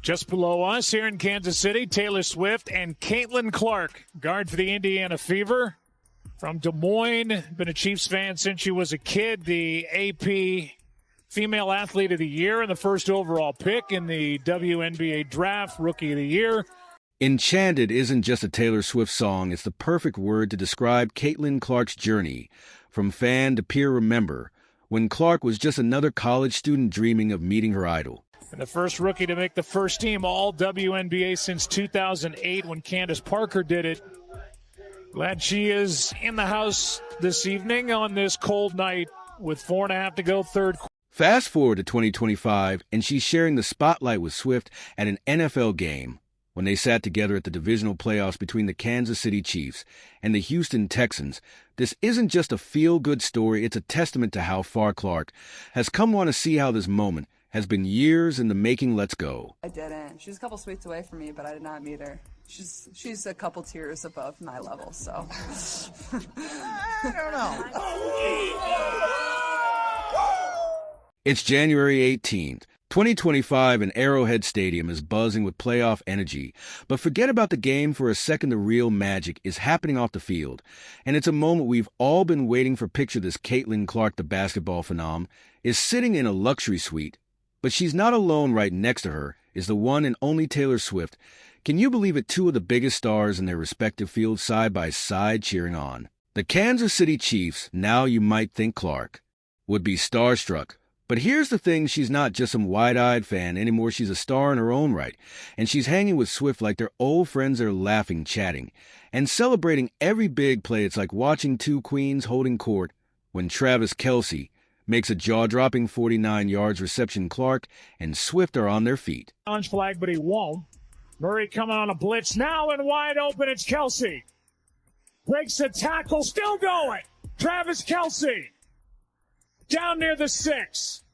Just below us here in Kansas City, Taylor Swift and Caitlin Clark, guard for the Indiana Fever. From Des Moines, been a Chiefs fan since she was a kid. The AP Female Athlete of the Year and the first overall pick in the WNBA Draft, Rookie of the Year. Enchanted isn't just a Taylor Swift song. It's the perfect word to describe Caitlin Clark's journey, from fan to peer remember, when Clark was just another college student dreaming of meeting her idol. And the first rookie to make the first team all WNBA since 2008 when Candace Parker did it. Glad she is in the house this evening on this cold night with 4.5 to go, third quarter. Fast forward to 2025, and she's sharing the spotlight with Swift at an NFL game when they sat together at the divisional playoffs between the Kansas City Chiefs and the Houston Texans. This isn't just a feel-good story, it's a testament to how far Clark has come on to see how this moment has been years in the making. Let's go. I didn't. She was a couple suites away from me, but I did not meet her. She's a couple tiers above my level, so. I don't know. It's January 18th. 2025 and Arrowhead Stadium is buzzing with playoff energy. But forget about the game for a second. The real magic is happening off the field. And it's a moment we've all been waiting for. Picture this: Caitlin Clark, the basketball phenom, is sitting in a luxury suite. But she's not alone. Right next to her is the one and only Taylor Swift. Can you believe it? Two of the biggest stars in their respective fields side by side cheering on. The Kansas City Chiefs, now you might think Clark would be starstruck. But here's the thing, she's not just some wide-eyed fan anymore. She's a star in her own right. And she's hanging with Swift like they're old friends. They're laughing, chatting, and celebrating every big play. It's like watching two queens holding court when Travis Kelce makes a jaw-dropping 49 yards reception. Clark and Swift are on their feet. Challenge flag, but he won't. Murray coming on a blitz now and wide open. It's Kelce. Breaks the tackle, still going. Travis Kelce down near the 6.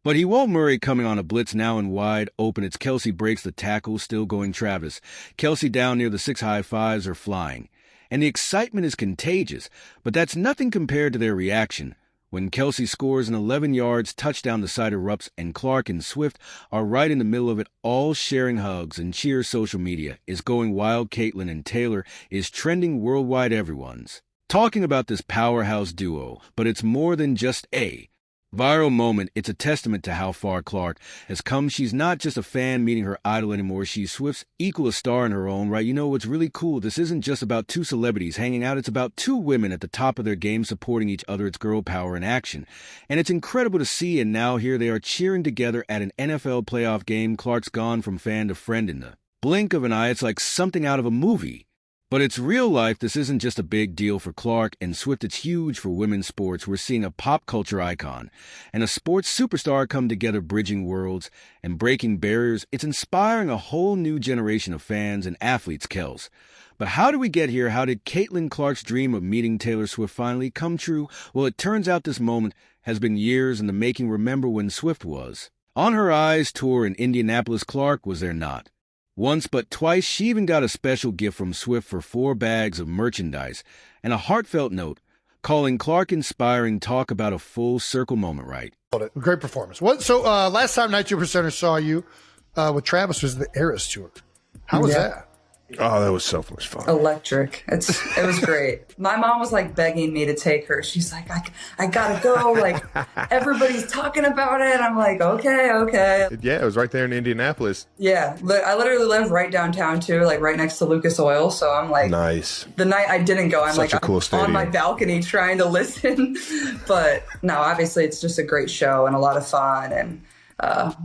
But he won't. Murray coming on a blitz now and wide open. It's Kelce, breaks the tackle, still going. Travis Kelce down near the 6. High fives are flying. And the excitement is contagious. But that's nothing compared to their reaction when Kelce scores an 11 yards touchdown. The site erupts, and Clark and Swift are right in the middle of it, all sharing hugs and cheers. Social media is going wild. Caitlin and Taylor is trending worldwide. Everyone's talking about this powerhouse duo, but it's more than just a viral moment. It's a testament to how far Clark has come. She's not just a fan meeting her idol anymore. She's Swift's equal a star in her own right. You know what's really cool? This isn't just about two celebrities hanging out. It's about two women at the top of their game supporting each other. It's girl power in action. And it's incredible to see. And now here they are cheering together at an NFL playoff game. Clark's gone from fan to friend in the blink of an eye. It's like something out of a movie. But it's real life. This isn't just a big deal for Clark and Swift. It's huge for women's sports. We're seeing a pop culture icon and a sports superstar come together, bridging worlds and breaking barriers. It's inspiring a whole new generation of fans and athletes. Kels. But how did we get here? How did Caitlin Clark's dream of meeting Taylor Swift finally come true? Well, it turns out this moment has been years in the making. Remember when Swift was on her Eyes tour in Indianapolis? Clark was there not once, but twice. She even got a special gift from Swift for 4 bags of merchandise and a heartfelt note calling Clark inspiring. Talk about a full circle moment, right? Great performance. So last time 92%er saw you with Travis was the Eras Tour. How was that? Oh, that was so much fun. Electric. It was great. My mom was like begging me to take her. She's like, I gotta go. Like, everybody's talking about it. I'm like, okay. Yeah, it was right there in Indianapolis. Yeah, I literally live right downtown too, like right next to Lucas Oil. So I'm like, nice. The night I didn't go, I'm Such like a cool on my balcony trying to listen. But no, obviously it's just a great show and a lot of fun and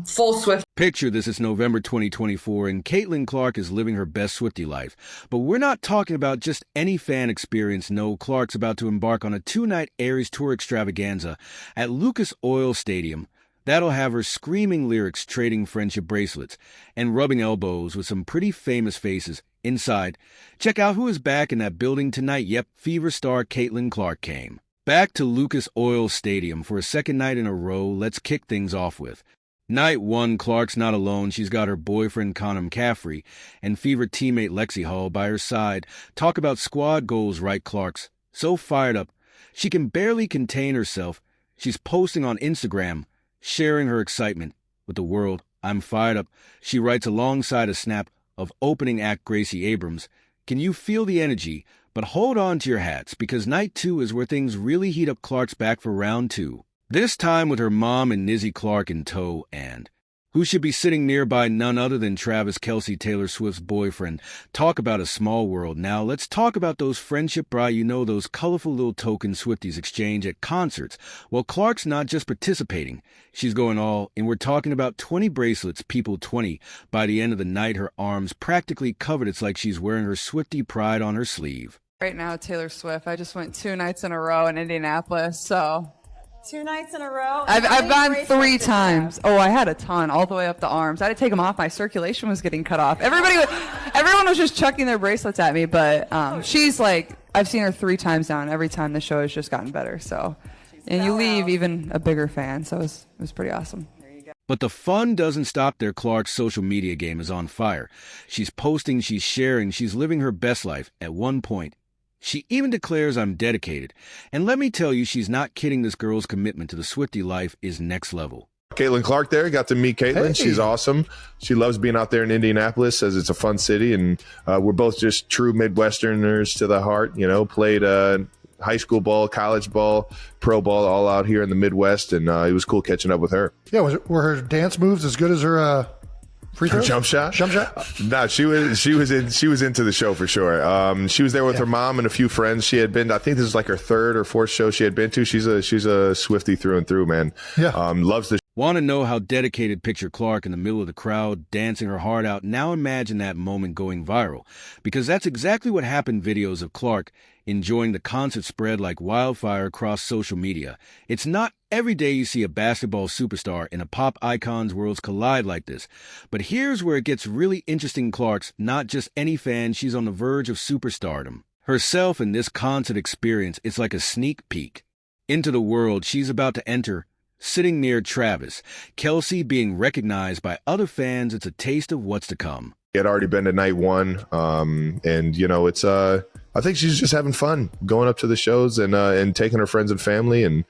full Swift. Picture this, it's November 2024 and Caitlin Clark is living her best Swiftie life. But we're not talking about just any fan experience. No, Clark's about to embark on a 2-night Aries tour extravaganza at Lucas Oil Stadium. That'll have her screaming lyrics, trading friendship bracelets, and rubbing elbows with some pretty famous faces. Inside, check out who is back in that building tonight. Yep, Fever star Caitlin Clark came back to Lucas Oil Stadium for a second night in a row. Let's kick things off with Night 1. Clark's not alone. She's got her boyfriend Connor McCaffrey and Fever teammate Lexi Hall by her side. Talk about squad goals, right? Clark's so fired up she can barely contain herself. She's posting on Instagram, sharing her excitement with the world. I'm fired up. She writes alongside a snap of opening act Gracie Abrams. Can you feel the energy? But hold on to your hats, because night 2 is where things really heat up. Clark's back for round 2. This time with her mom and Nizzy Clark in tow, and who should be sitting nearby none other than Travis Kelce, Taylor Swift's boyfriend. Talk about a small world. Now let's talk about those friendship those colorful little tokens Swifties exchange at concerts. Well, Clark's not just participating. She's going all, and we're talking about 20 bracelets, people 20. By the end of the night, her arms practically covered. It's like she's wearing her Swiftie pride on her sleeve. Right now, Taylor Swift. I just went 2 nights in a row in Indianapolis, so... 2 nights in a row? I've gone 3 times. Oh, I had a ton, all the way up the arms. I had to take them off. My circulation was getting cut off. Everyone was just chucking their bracelets at me, but she's like, I've seen her 3 times now, and every time the show has just gotten better. So, and you leave even a bigger fan, so it was pretty awesome. But the fun doesn't stop there. Clark's social media game is on fire. She's posting, she's sharing, she's living her best life. At one point, she even declares, I'm dedicated. And let me tell you, she's not kidding. This girl's commitment to the Swiftie life is next level. Caitlin Clark there. Got to meet Caitlin. Hey. She's awesome. She loves being out there in Indianapolis, says it's a fun city. And we're both just true Midwesterners to the heart. You know, played high school ball, college ball, pro ball, all out here in the Midwest. And it was cool catching up with her. Yeah, were her dance moves as good as her free throws? Jump shot? No, she was into the show for sure. She was there with her mom and a few friends. She had been, I think this is like her 3rd or 4th show she had been to. She's a Swiftie through and through, man. Yeah. Loves the Want to know how dedicated? Picture Clark in the middle of the crowd, dancing her heart out. Now imagine that moment going viral, because that's exactly what happened. Videos of Clark enjoying the concert spread like wildfire across social media. It's not every day you see a basketball superstar and a pop icon's worlds collide like this. But here's where it gets really interesting. Clark's not just any fan. She's on the verge of superstardom herself in this concert experience. It's like a sneak peek into the world she's about to enter. Sitting near Travis Kelce, being recognized by other fans, it's a taste of what's to come. He had already been to night 1, and you know, it's I think she's just having fun going up to the shows and taking her friends and family and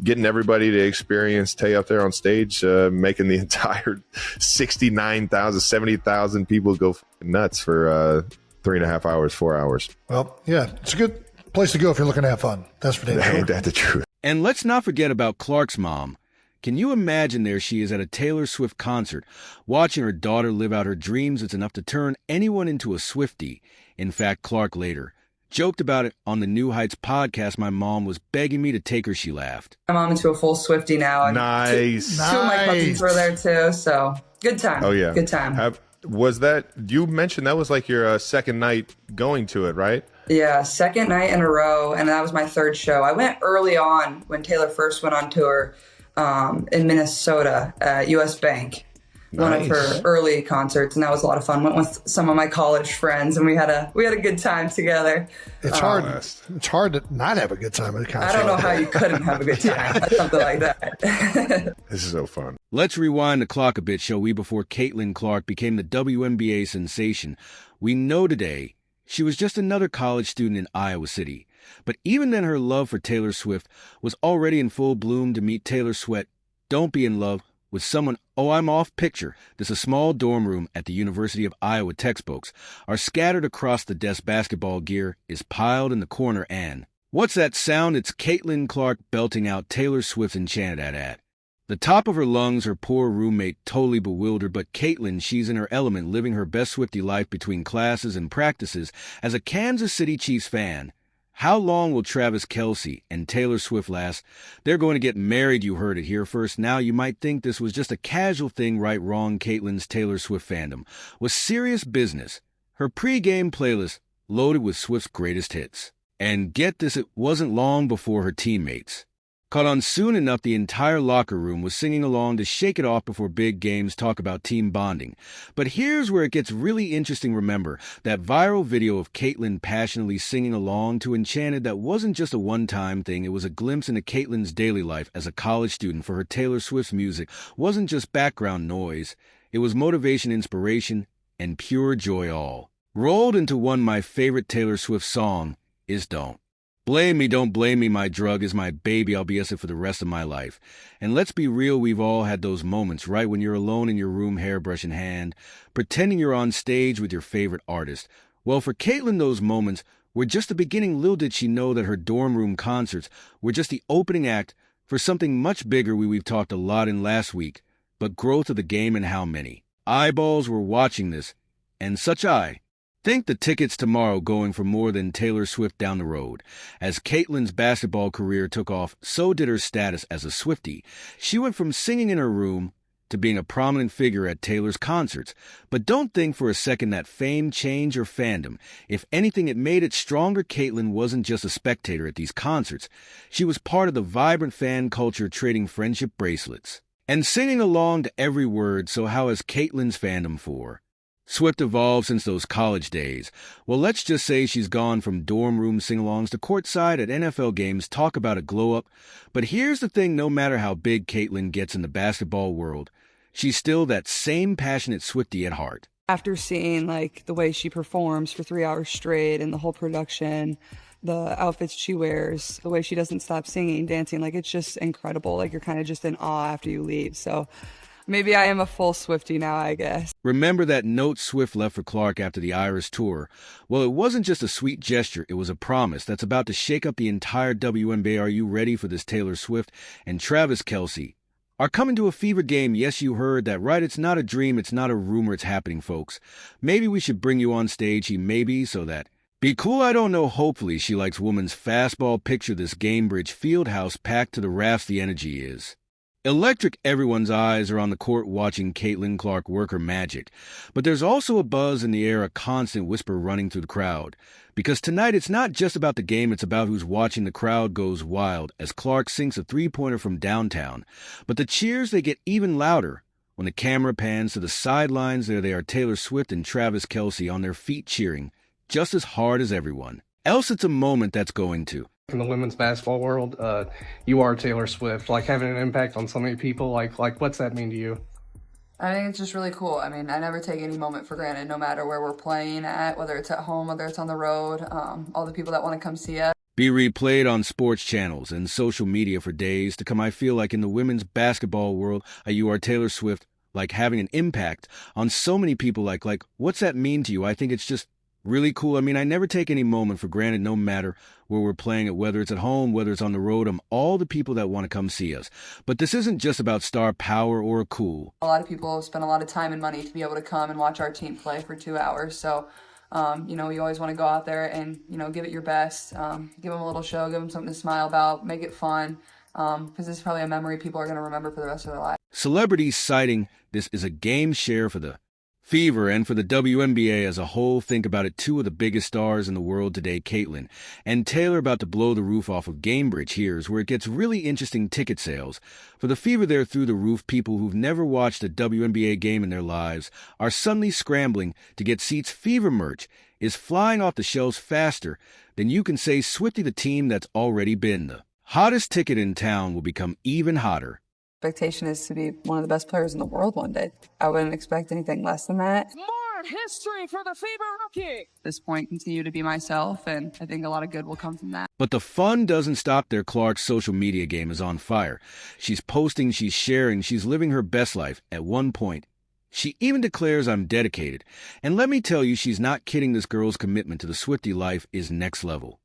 getting everybody to experience Tay up there on stage, making the entire 69,000, 70,000 people go nuts for 3.5 hours, 4 hours. Well, yeah, it's a good place to go if you're looking to have fun. That's for damn sure. Ain't that the truth? And let's not forget about Clark's mom. Can you imagine? There she is at a Taylor Swift concert, watching her daughter live out her dreams. It's enough to turn anyone into a Swiftie. In fact, Clark later joked about it on the New Heights podcast. My mom was begging me to take her, she laughed. My mom into a full Swiftie now. And nice. Two of my cousins were there too, so good time. Oh, yeah. Good time. Was that, you mentioned that was like your second night going to it, right? Yeah, second night in a row, and that was my 3rd show. I went early on when Taylor first went on tour in Minnesota at US Bank, one of her early concerts, and that was a lot of fun. Went with some of my college friends, and we had a good time together. It's hard. It's hard to not have a good time at a concert. I don't know how you couldn't have a good time at something like that. This is so fun. Let's rewind the clock a bit, shall we? Before Caitlin Clark became the WNBA sensation, we know today she was just another college student in Iowa City. But even then, her love for Taylor Swift was already in full bloom. To meet Taylor Swift, don't be in love with someone. Oh, I'm off picture. There's a small dorm room at the University of Iowa. Textbooks are scattered across the desk. Basketball gear is piled in the corner. And what's that sound? It's Caitlin Clark belting out Taylor Swift's Enchanted at. The top of her lungs, her poor roommate totally bewildered, but Caitlin, she's in her element, living her best Swiftie life between classes and practices as a Kansas City Chiefs fan. How long will Travis Kelce and Taylor Swift last? They're going to get married. You heard it here first. Now, you might think this was just a casual thing. Right, wrong. Caitlin's Taylor Swift fandom was serious business. Her pre-game playlist loaded with Swift's greatest hits. And get this, it wasn't long before her teammates caught on. Soon enough, the entire locker room was singing along to shake it off before big games. Talk about team bonding. But here's where it gets really interesting. Remember that viral video of Caitlin passionately singing along to Enchanted? That wasn't just a one-time thing. It was a glimpse into Caitlin's daily life as a college student. For her, Taylor Swift's music wasn't just background noise. It was motivation, inspiration, and pure joy, all rolled into one. My favorite Taylor Swift song is Don't. Blame me, don't blame me, my drug is my baby, I'll be it for the rest of my life. And let's be real, we've all had those moments, right, when you're alone in your room, hairbrush in hand, pretending you're on stage with your favorite artist. Well, for Caitlyn, those moments were just the beginning. Little did she know that her dorm room concerts were just the opening act for something much bigger we've talked a lot in last week, but growth of the game and how many eyeballs were watching this, and such eye. Think the tickets tomorrow going for more than Taylor Swift down the road. As Caitlyn's basketball career took off, so did her status as a Swiftie. She went from singing in her room to being a prominent figure at Taylor's concerts. But don't think for a second that fame changed her fandom. If anything, it made it stronger. Caitlyn wasn't just a spectator at these concerts. She was part of the vibrant fan culture, trading friendship bracelets and singing along to every word. So how has Caitlyn's fandom for Swift evolved since those college days? Well, let's just say she's gone from dorm room sing-alongs to courtside at NFL games. Talk about a glow-up. But here's the thing, no matter how big Caitlyn gets in the basketball world, she's still that same passionate Swiftie at heart. After seeing like the way she performs for 3 hours straight and the whole production, the outfits she wears, the way she doesn't stop singing, dancing, like it's just incredible. Like you're kind of just in awe after you leave. So maybe I am a full Swiftie now, I guess. Remember that note Swift left for Clark after the Irish tour? Well, it wasn't just a sweet gesture, it was a promise that's about to shake up the entire WNBA. Are you ready for this? Taylor Swift and Travis Kelce are coming to a Fever game. Yes, you heard that right. It's not a dream, it's not a rumor, it's happening, folks. Maybe we should bring you on stage, maybe, so that be cool, I don't know. Hopefully she likes women's fastball. Picture this Gamebridge Fieldhouse packed to the rafts. The energy is electric. Everyone's eyes are on the court watching Caitlin Clark work her magic. But there's also a buzz in the air, a constant whisper running through the crowd. Because tonight it's not just about the game, it's about who's watching. The crowd goes wild as Clark sinks a three-pointer from downtown. But the cheers, they get even louder when the camera pans to the sidelines. There they are, Taylor Swift and Travis Kelce on their feet cheering just as hard as everyone else. It's a moment that's going to in the women's basketball world. You are Taylor Swift, like having an impact on so many people. Like what's that mean to you? I think it's just really cool. I mean, I never take any moment for granted, no matter where we're playing at, whether it's at home, whether it's on the road, all the people that want to come see us. Be replayed on sports channels and social media for days to come. I feel like in the women's basketball world, you are Taylor Swift, like having an impact on so many people. Like what's that mean to you? I think it's just really cool. I mean, I never take any moment for granted, no matter where we're playing it, whether it's at home, whether it's on the road. I'm all the people that want to come see us. But this isn't just about star power or cool. A lot of people spend a lot of time and money to be able to come and watch our team play for 2 hours. So, you always want to go out there and, give it your best, give them a little show, give them something to smile about, make it fun, because this is probably a memory people are going to remember for the rest of their life. Celebrities citing this is a game share for the Fever and for the WNBA as a whole. Think about it, two of the biggest stars in the world today, Caitlyn and Taylor, about to blow the roof off of Gamebridge. Here's where it gets really interesting. Ticket sales for the Fever, they're through the roof. People who've never watched a WNBA game in their lives are suddenly scrambling to get seats. Fever merch is flying off the shelves faster than you can say Swiftie. The team that's already been the hottest ticket in town will become even hotter. Expectation is to be one of the best players in the world one day. I wouldn't expect anything less than that. More history for the Fever rookie. At this point, continue to be myself, and I think a lot of good will come from that. But the fun doesn't stop there. Clark's social media game is on fire. She's posting, she's sharing, she's living her best life. At one point, she even declares, I'm dedicated. And let me tell you, she's not kidding. This girl's commitment to the Swiftie life is next level.